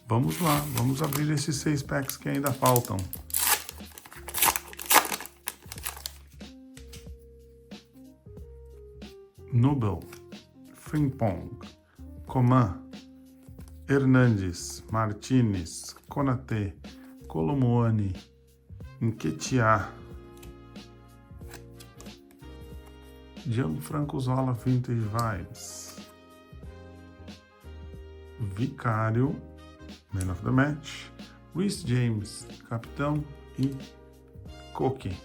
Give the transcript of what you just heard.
Vamos lá, vamos abrir esses 6 packs que ainda faltam. Nubel, Frimpong, Coman, Hernandes, Martinez, Konaté, Colomoni, Nketiah, Gianfranco Zola, Vintage Vibes, Vicário, Man of the Match, Reece James, Capitão e Koke.